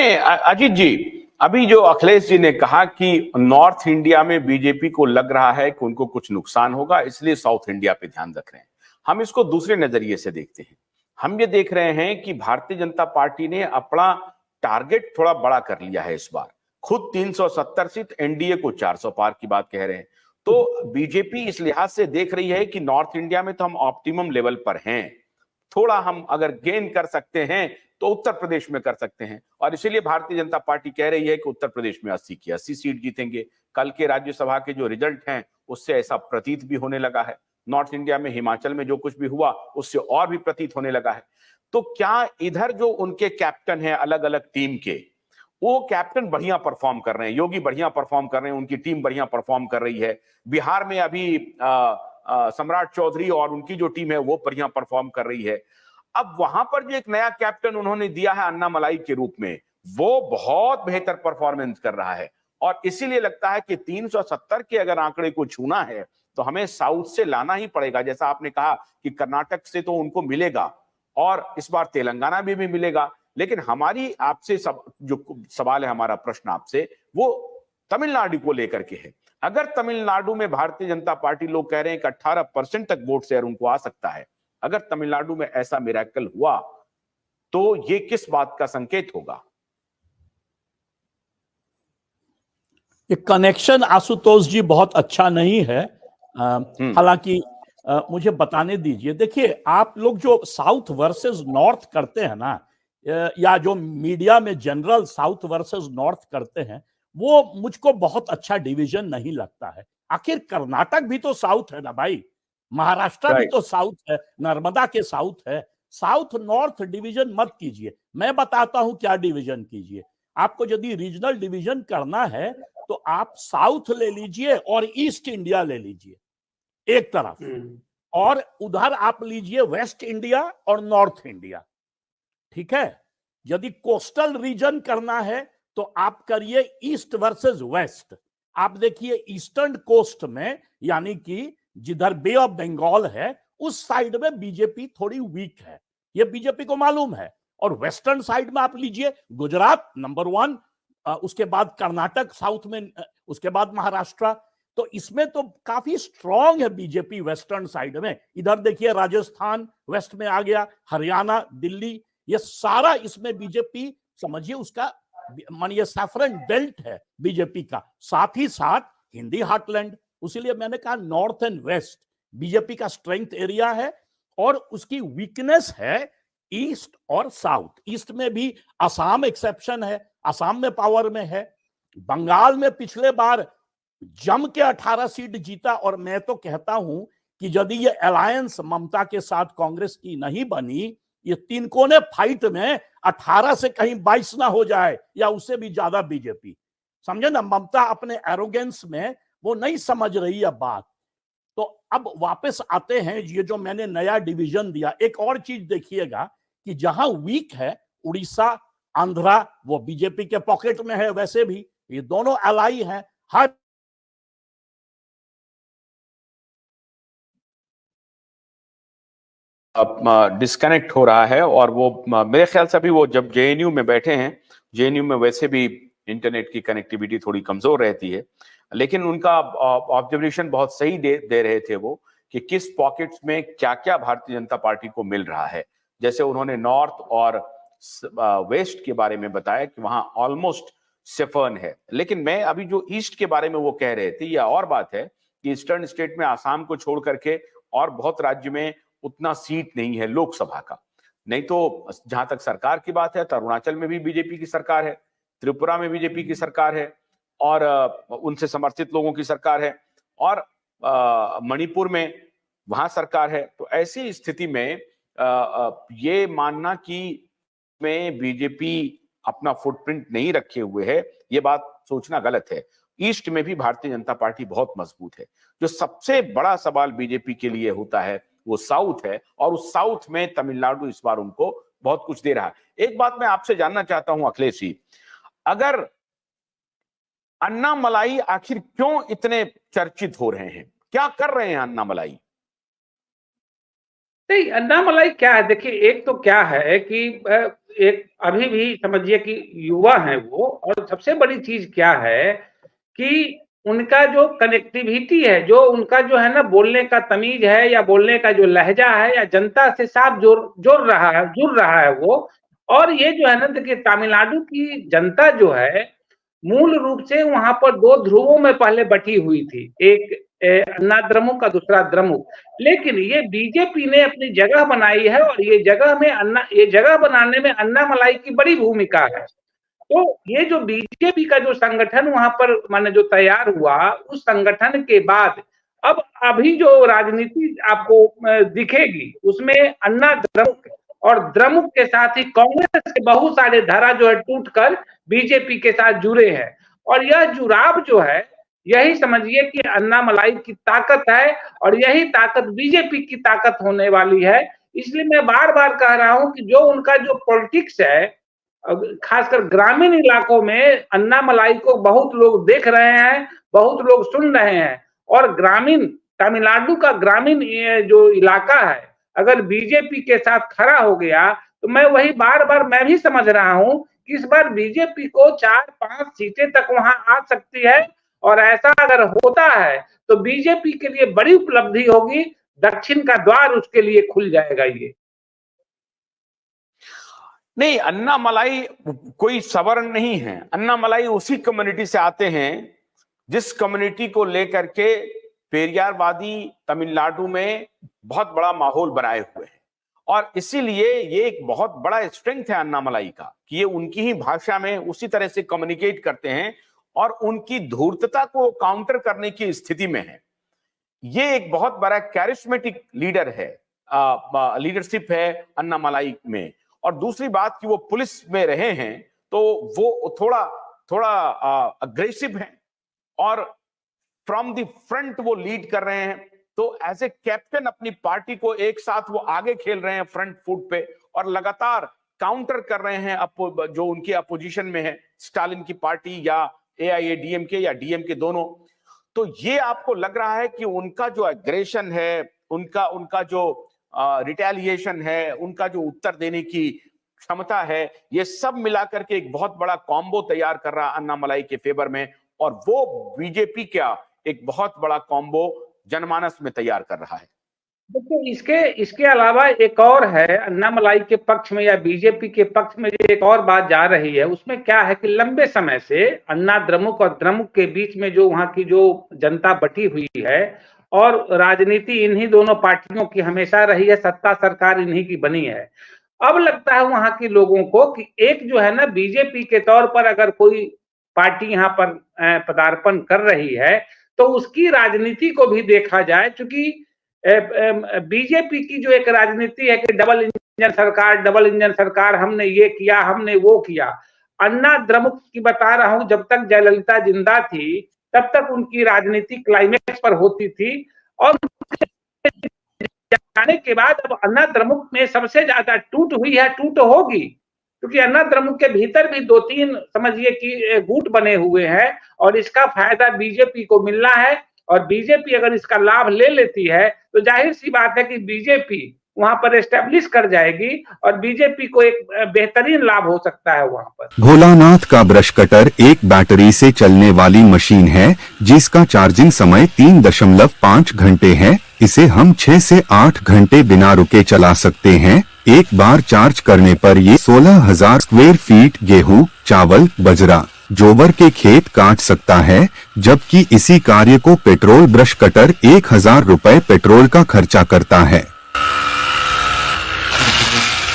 अजीत जी, अभी जो अखिलेश जी ने कहा कि नॉर्थ इंडिया में बीजेपी को लग रहा है कि उनको कुछ नुकसान होगा, इसलिए साउथ इंडिया पे ध्यान रख रहे हैं। हम इसको दूसरे नजरिए से देखते हैं। हम ये देख रहे हैं कि भारतीय जनता पार्टी ने अपना टारगेट थोड़ा बड़ा कर लिया है इस बार। खुद 370 सीट, एनडीए को 400 पार की बात कह रहे हैं। तो बीजेपी इस लिहाज से देख रही है कि नॉर्थ इंडिया में तो हम ऑप्टिमम लेवल पर हैं, थोड़ा हम अगर गेन कर सकते हैं तो उत्तर प्रदेश में कर सकते हैं, और इसीलिए भारतीय जनता पार्टी कह रही है कि उत्तर प्रदेश में 80 की 80 सीट जीतेंगे। कल के राज्यसभा के जो रिजल्ट हैं उससे ऐसा प्रतीत भी होने लगा है। नॉर्थ इंडिया में हिमाचल में जो कुछ भी हुआ उससे और भी प्रतीत होने लगा है। तो क्या इधर जो उनके कैप्टन हैं अलग अलग टीम के, वो कैप्टन बढ़िया परफॉर्म कर रहे हैं, योगी बढ़िया परफॉर्म कर रहे हैं, उनकी टीम बढ़िया परफॉर्म कर रही है। बिहार में अभी सम्राट चौधरी और उनकी जो टीम है वो बढ़िया परफॉर्म कर रही है। अब वहां पर जो एक नया कैप्टन उन्होंने दिया है अन्नामलाई के रूप में, वो बहुत बेहतर परफॉर्मेंस कर रहा है। और इसीलिए लगता है कि 370 के अगर आंकड़े को छूना है तो हमें साउथ से लाना ही पड़ेगा। जैसा आपने कहा कि कर्नाटक से तो उनको मिलेगा और इस बार तेलंगाना में भी मिलेगा, लेकिन हमारी आपसे जो सवाल है, हमारा प्रश्न आपसे, वो तमिलनाडु को लेकर के है। अगर तमिलनाडु में भारतीय जनता पार्टी, लोग कह रहे हैं कि 18% तक वोट शेयर उनको आ सकता है, अगर तमिलनाडु में ऐसा मिरेकल हुआ तो ये किस बात का संकेत होगा? ये कनेक्शन आशुतोष जी बहुत अच्छा नहीं है। हालांकि मुझे बताने दीजिए। देखिए, आप लोग जो साउथ वर्सेस नॉर्थ करते हैं ना, या जो मीडिया में जनरल साउथ वर्सेस नॉर्थ करते हैं, वो मुझको बहुत अच्छा डिवीजन नहीं लगता है। आखिर कर्नाटक भी तो साउथ है ना भाई, महाराष्ट्र भी तो साउथ है, नर्मदा के साउथ है। साउथ नॉर्थ डिवीजन मत कीजिए, मैं बताता हूं क्या डिवीजन कीजिए। आपको यदि रीजनल डिवीजन करना है तो आप साउथ ले लीजिए और ईस्ट इंडिया ले लीजिए एक तरफ, और उधर आप लीजिए वेस्ट इंडिया और नॉर्थ इंडिया। ठीक है। यदि कोस्टल रीजन करना है तो आप करिए ईस्ट वर्सेस वेस्ट। आप देखिए ईस्टर्न कोस्ट में, यानी कि जिधर बे ऑफ बंगाल है, उस साइड में बीजेपी थोड़ी वीक है, ये बीजेपी को मालूम है। और वेस्टर्न साइड में आप लीजिए गुजरात नंबर 1, उसके बाद कर्नाटक साउथ में, उसके बाद महाराष्ट्र। तो इसमें तो काफी स्ट्रांग है बीजेपी वेस्टर्न साइड में। इधर देखिए राजस्थान वेस्ट में आ गया, हरियाणा, दिल्ली, ये सारा इसमें बीजेपी, समझिए उसका मानिए सैफरन बेल्ट है बीजेपी का, साथ ही साथ हिंदी हार्टलैंड। उसीलिए मैंने कहा नॉर्थ एंड वेस्ट बीजेपी का स्ट्रेंथ एरिया है, और उसकी वीकनेस है ईस्ट और साउथ। ईस्ट में भी असम एक्सेप्शन है, असम में पावर में है। बंगाल में पिछले बार जम के 18 सीट जीता, और मैं तो कहता हूं कि यदि ये अलायंस ममता के साथ कांग्रेस की नहीं बनी, ये तीन कोने फाइट में 18 से कहीं 22 ना हो जाए, या उससे भी ज्यादा बीजेपी। समझे ना, ममता अपने एरोगेंस में वो नहीं समझ रही है बात। तो अब वापस आते हैं, ये जो मैंने नया डिवीजन दिया, एक और चीज देखिएगा कि जहां वीक है उड़ीसा, आंध्रा, वो बीजेपी के पॉकेट में है। वैसे भी ये दोनों एलाई हैं। हर डिस्कनेक्ट हो रहा है, और वो मेरे ख्याल से अभी वो जब जेएनयू में बैठे हैं, जेएनयू में वैसे भी इंटरनेट की कनेक्टिविटी थोड़ी कमजोर रहती है, लेकिन उनका ऑब्जर्वेशन बहुत सही दे रहे थे वो, कि किस पॉकेट्स में क्या क्या भारतीय जनता पार्टी को मिल रहा है। जैसे उन्होंने नॉर्थ और वेस्ट के बारे में बताया कि वहां ऑलमोस्ट सेफर्न है, लेकिन मैं अभी जो ईस्ट के बारे में वो कह रहे थे, यह और बात है कि ईस्टर्न स्टेट में आसाम को छोड़ करके और बहुत राज्य में उतना सीट नहीं है लोकसभा का। नहीं तो जहां तक सरकार की बात है तो अरुणाचल में भी बीजेपी की सरकार है, त्रिपुरा में बीजेपी की सरकार है, और उनसे समर्थित लोगों की सरकार है, और मणिपुर में वहां सरकार है। तो ऐसी स्थिति में ये मानना कि में बीजेपी अपना फुटप्रिंट नहीं रखे हुए है, ये बात सोचना गलत है। ईस्ट में भी भारतीय जनता पार्टी बहुत मजबूत है। जो सबसे बड़ा सवाल बीजेपी के लिए होता है वो साउथ है, और उस साउथ में तमिलनाडु इस बार उनको बहुत कुछ दे रहा है। एक बात मैं आपसे जानना चाहता हूं अखिलेश जी, अगर अन्नामलाई आखिर क्यों इतने चर्चित हो रहे हैं, क्या कर रहे हैं अन्नामलाई? नहीं, अन्नामलाई क्या है, देखिए एक तो क्या है कि एक अभी भी समझिए कि युवा हैं वो, और सबसे बड़ी चीज क्या है कि उनका जो कनेक्टिविटी है, जो उनका जो है ना बोलने का तमीज है या बोलने का जो लहजा है, या जनता से साफ जुड़ रहा है वो। और ये जो है ना, देखिए तमिलनाडु की जनता जो है मूल रूप से वहां पर दो ध्रुवों में पहले बटी हुई थी, एक अन्ना द्रमुक का, दूसरा द्रमुक। लेकिन ये बीजेपी ने अपनी जगह बनाई है, और ये जगह बनाने में अन्नामलाई की बड़ी भूमिका है। तो ये जो बीजेपी का जो संगठन वहां पर माने जो तैयार हुआ, उस संगठन के बाद अब अभी जो राजनीति आपको दिखेगी, उसमें अन्ना द्रमुक और द्रमुक के साथ ही कांग्रेस के बहुत सारे धारा जो है टूटकर बीजेपी के साथ जुड़े हैं। और यह जुड़ाव जो है, यही समझिए कि अन्नामलाई की ताकत है, और यही ताकत बीजेपी की ताकत होने वाली है। इसलिए मैं बार बार कह रहा हूं कि जो उनका जो पॉलिटिक्स है, खासकर ग्रामीण इलाकों में अन्नामलाई को बहुत लोग देख रहे हैं, बहुत लोग सुन रहे हैं। और ग्रामीण तमिलनाडु का ग्रामीण जो इलाका है, अगर बीजेपी के साथ खड़ा हो गया, तो मैं वही बार बार मैं भी समझ रहा हूं कि इस बार बीजेपी को 4-5 सीटें तक वहां आ सकती है। और ऐसा अगर होता है तो बीजेपी के लिए बड़ी उपलब्धि होगी, दक्षिण का द्वार उसके लिए खुल जाएगा। ये नहीं, अन्नामलाई कोई सवर्ण नहीं है। अन्नामलाई उसी कम्युनिटी से आते हैं जिस कम्युनिटी को लेकर के पेरियारवादी तमिलनाडु में बहुत बड़ा माहौल बनाए हुए हैं। और इसीलिए ये एक बहुत बड़ा स्ट्रेंथ है अन्नामलाई का कि ये उनकी ही भाषा में उसी तरह से कम्युनिकेट करते हैं और उनकी धूर्तता को काउंटर करने की स्थिति में है। ये एक बहुत बड़ा कैरिस्मेटिक लीडर है, लीडरशिप है अन्नामलाई में। और दूसरी बात कि वो पुलिस में रहे हैं, तो वो थोड़ा अग्रेसिव हैं और फ्रॉम द फ्रंट वो लीड कर रहे हैं। तो एज ए कैप्टन अपनी पार्टी को एक साथ वो आगे खेल रहे हैं फ्रंट फुट पे, और लगातार काउंटर कर रहे हैं जो उनकी अपोजिशन में है, स्टालिन की पार्टी या एआईएडीएमके या डीएमके दोनों। तो ये आपको लग रहा है कि उनका जो एग्रेशन है, उनका जो रिटेलिएशन है, उनका जो उत्तर देने की क्षमता है, ये सब मिलाकर के एक बहुत बड़ा कॉम्बो तैयार कर रहा अन्नामलाई के फेवर में। और वो बीजेपी का एक बहुत बड़ा कॉम्बो जनमानस में तैयार कर रहा है। देखिए इसके अलावा एक और है अन्नामलाई के पक्ष में या बीजेपी के पक्ष में जो एक और बात जा रही है, उसमें क्या है कि लंबे समय से अन्ना द्रमुक और द्रमुक के बीच में जो वहां की जो जनता बटी हुई है, और राजनीति इन्हीं दोनों पार्टियों की हमेशा रही है, सत्ता सरकार इन्हीं की बनी है। अब लगता है वहां के लोगों को कि एक जो है ना बीजेपी के तौर पर अगर कोई पार्टी यहाँ पर पदार्पण कर रही है, तो उसकी राजनीति को भी देखा जाए। चूंकि बीजेपी की जो एक राजनीति है कि डबल इंजन सरकार, हमने ये किया, हमने वो किया। अन्ना द्रमुक की बता रहा हूं, जब तक जयललिता जिंदा थी तब तक उनकी राजनीति क्लाइमेक्स पर होती थी, और जाने के बाद अब अन्ना द्रमुक में सबसे ज्यादा टूट हुई है, टूट होगी, क्योंकि अन्ना द्रमुक के भीतर भी 2-3 समझिए कि गुट बने हुए हैं, और इसका फायदा बीजेपी को मिलना है। और बीजेपी अगर इसका लाभ ले लेती है तो जाहिर सी बात है कि बीजेपी वहां पर एस्टेब्लिश कर जाएगी, और बीजेपी को एक बेहतरीन लाभ हो सकता है वहां पर। भोलानाथ का ब्रश कटर एक बैटरी से चलने वाली मशीन है जिसका चार्जिंग समय 3.5 घंटे है। इसे हम 6 से 8 घंटे बिना रुके चला सकते हैं। एक बार चार्ज करने पर ये 16,000 स्क्वायर फीट गेहूं, चावल, बजरा, जोवर के खेत काट सकता है, जबकि इसी कार्य को पेट्रोल ब्रश कटर 1,000 रुपए पेट्रोल का खर्चा करता है।